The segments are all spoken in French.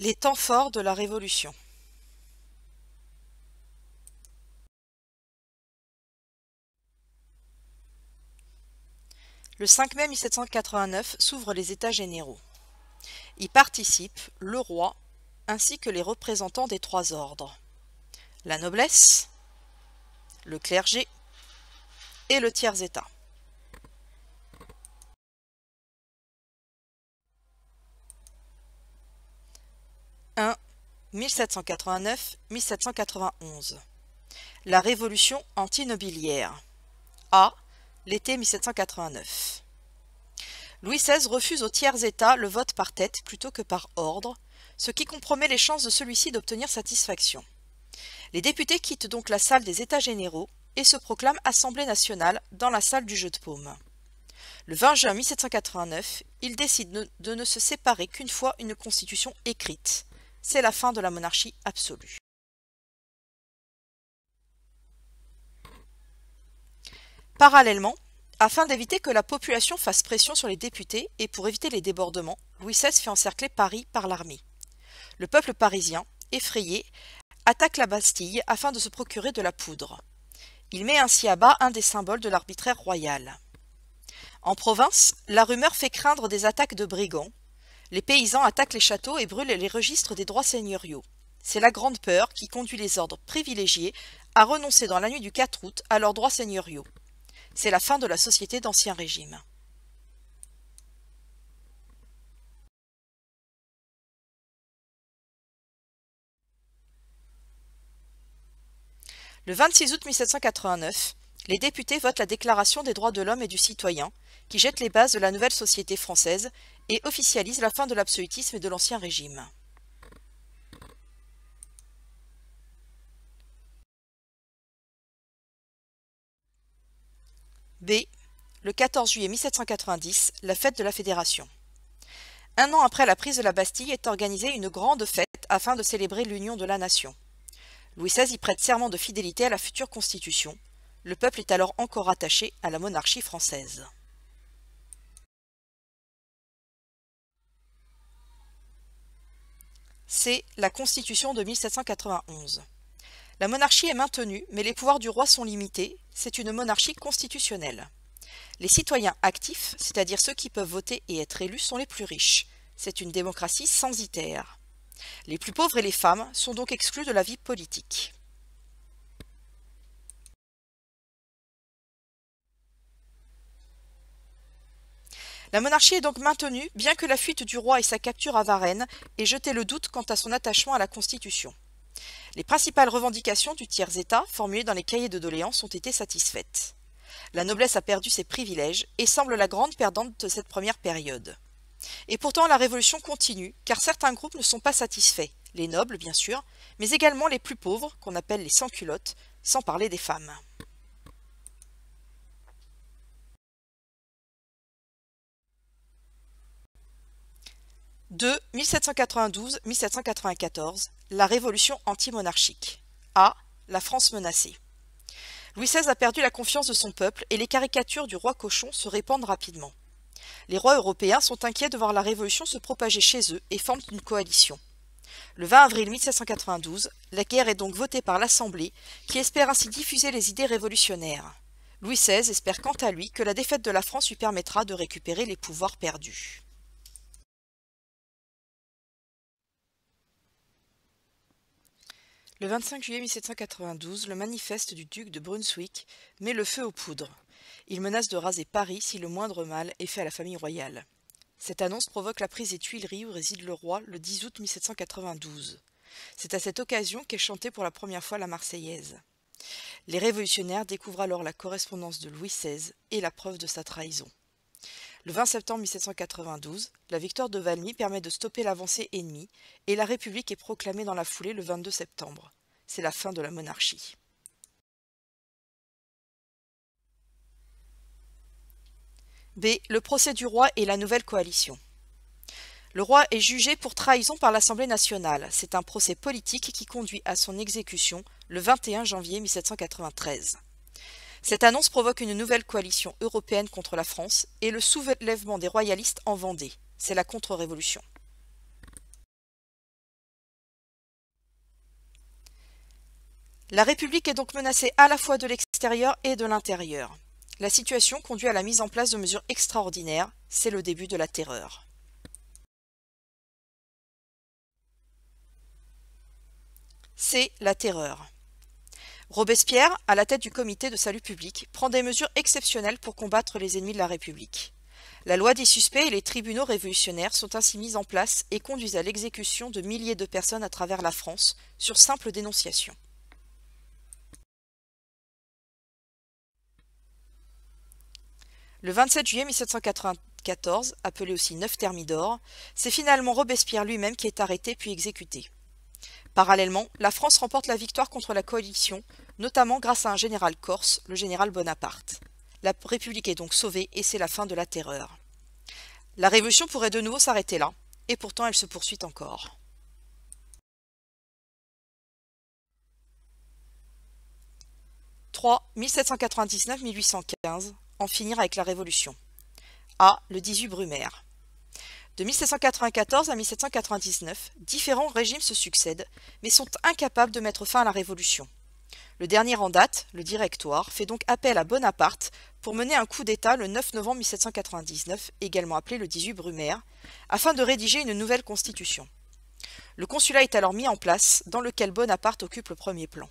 Les temps forts de la Révolution. Le 5 mai 1789 s'ouvrent les États généraux. Y participent le roi ainsi que les représentants des trois ordres, la noblesse, le clergé et le tiers-état. (1) 1789-1791. La révolution antinobiliaire. A. L'été 1789. Louis XVI refuse au tiers-état le vote par tête plutôt que par ordre, ce qui compromet les chances de celui-ci d'obtenir satisfaction. Les députés quittent donc la salle des États généraux et se proclament Assemblée nationale dans la salle du Jeu de Paume. Le 20 juin 1789, ils décident de ne se séparer qu'une fois une constitution écrite. C'est la fin de la monarchie absolue. Parallèlement, afin d'éviter que la population fasse pression sur les députés et pour éviter les débordements, Louis XVI fait encercler Paris par l'armée. Le peuple parisien, effrayé, attaque la Bastille afin de se procurer de la poudre. Il met ainsi à bas un des symboles de l'arbitraire royal. En province, la rumeur fait craindre des attaques de brigands. Les paysans attaquent les châteaux et brûlent les registres des droits seigneuriaux. C'est la grande peur qui conduit les ordres privilégiés à renoncer dans la nuit du 4 août à leurs droits seigneuriaux. C'est la fin de la société d'Ancien Régime. Le 26 août 1789, les députés votent la Déclaration des droits de l'homme et du citoyen, qui jette les bases de la nouvelle société française et officialise la fin de l'absolutisme et de l'Ancien Régime. B. Le 14 juillet 1790, la fête de la Fédération. Un an après la prise de la Bastille est organisée une grande fête afin de célébrer l'union de la nation. Louis XVI y prête serment de fidélité à la future Constitution. Le peuple est alors encore attaché à la monarchie française. C. La Constitution de 1791. La monarchie est maintenue, mais les pouvoirs du roi sont limités. C'est une monarchie constitutionnelle. Les citoyens actifs, c'est-à-dire ceux qui peuvent voter et être élus, sont les plus riches. C'est une démocratie censitaire. Les plus pauvres et les femmes sont donc exclus de la vie politique. La monarchie est donc maintenue, bien que la fuite du roi et sa capture à Varennes ait jeté le doute quant à son attachement à la Constitution. Les principales revendications du tiers-état, formulées dans les cahiers de doléances, ont été satisfaites. La noblesse a perdu ses privilèges et semble la grande perdante de cette première période. Et pourtant la révolution continue, car certains groupes ne sont pas satisfaits, les nobles bien sûr, mais également les plus pauvres, qu'on appelle les sans-culottes, sans parler des femmes. (2) 1792-1794, la révolution anti-monarchique. A. La France menacée. Louis XVI a perdu la confiance de son peuple et les caricatures du roi cochon se répandent rapidement. Les rois européens sont inquiets de voir la révolution se propager chez eux et forment une coalition. Le 20 avril 1792, la guerre est donc votée par l'Assemblée, qui espère ainsi diffuser les idées révolutionnaires. Louis XVI espère quant à lui que la défaite de la France lui permettra de récupérer les pouvoirs perdus. Le 25 juillet 1792, le manifeste du duc de Brunswick met le feu aux poudres. Il menace de raser Paris si le moindre mal est fait à la famille royale. Cette annonce provoque la prise des Tuileries où réside le roi le 10 août 1792. C'est à cette occasion qu'est chantée pour la première fois la Marseillaise. Les révolutionnaires découvrent alors la correspondance de Louis XVI et la preuve de sa trahison. Le 20 septembre 1792, la victoire de Valmy permet de stopper l'avancée ennemie et la République est proclamée dans la foulée le 22 septembre. C'est la fin de la monarchie. B. Le procès du roi et la nouvelle coalition. Le roi est jugé pour trahison par l'Assemblée nationale. C'est un procès politique qui conduit à son exécution le 21 janvier 1793. Cette annonce provoque une nouvelle coalition européenne contre la France et le soulèvement des royalistes en Vendée. C'est la contre-révolution. La République est donc menacée à la fois de l'extérieur et de l'intérieur. La situation conduit à la mise en place de mesures extraordinaires, c'est le début de la terreur. C'est la terreur. Robespierre, à la tête du comité de salut public, prend des mesures exceptionnelles pour combattre les ennemis de la République. La loi des suspects et les tribunaux révolutionnaires sont ainsi mis en place et conduisent à l'exécution de milliers de personnes à travers la France sur simple dénonciation. Le 27 juillet 1794, appelé aussi 9 Thermidor, c'est finalement Robespierre lui-même qui est arrêté puis exécuté. Parallèlement, la France remporte la victoire contre la coalition, notamment grâce à un général corse, le général Bonaparte. La République est donc sauvée et c'est la fin de la terreur. La Révolution pourrait de nouveau s'arrêter là, et pourtant elle se poursuit encore. « 1799-1815 » En finir avec la Révolution. A. Le 18 Brumaire. De 1794 à 1799, différents régimes se succèdent, mais sont incapables de mettre fin à la Révolution. Le dernier en date, le Directoire, fait donc appel à Bonaparte pour mener un coup d'État le 9 novembre 1799, également appelé le 18 Brumaire, afin de rédiger une nouvelle constitution. Le consulat est alors mis en place, dans lequel Bonaparte occupe le premier plan.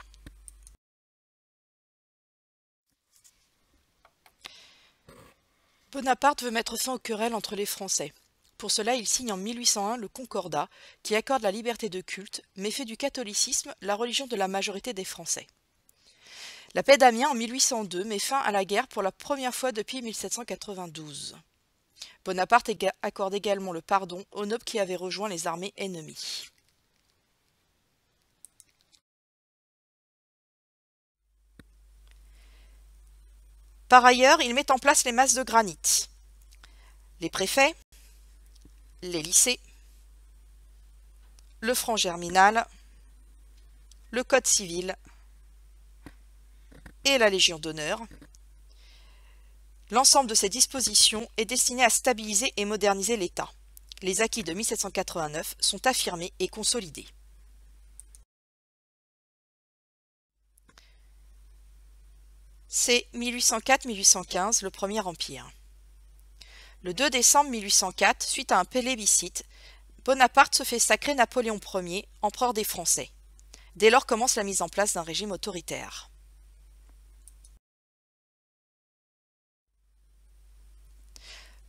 Bonaparte veut mettre fin aux querelles entre les Français. Pour cela, il signe en 1801 le Concordat, qui accorde la liberté de culte, mais fait du catholicisme la religion de la majorité des Français. La paix d'Amiens en 1802 met fin à la guerre pour la première fois depuis 1792. Bonaparte accorde également le pardon aux nobles qui avaient rejoint les armées ennemies. Par ailleurs, il met en place les masses de granit, les préfets, les lycées, le franc germinal, le code civil et la Légion d'honneur. L'ensemble de ces dispositions est destiné à stabiliser et moderniser l'État. Les acquis de 1789 sont affirmés et consolidés. C'est 1804-1815, le Premier Empire. Le 2 décembre 1804, suite à un plébiscite, Bonaparte se fait sacrer Napoléon Ier, empereur des Français. Dès lors commence la mise en place d'un régime autoritaire.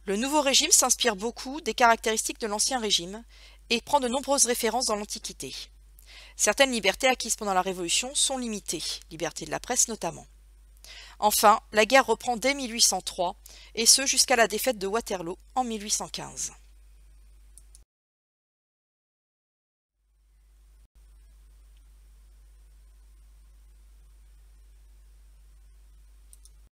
Le nouveau régime s'inspire beaucoup des caractéristiques de l'ancien régime et prend de nombreuses références dans l'Antiquité. Certaines libertés acquises pendant la Révolution sont limitées, liberté de la presse notamment. Enfin, la guerre reprend dès 1803, et ce jusqu'à la défaite de Waterloo en 1815.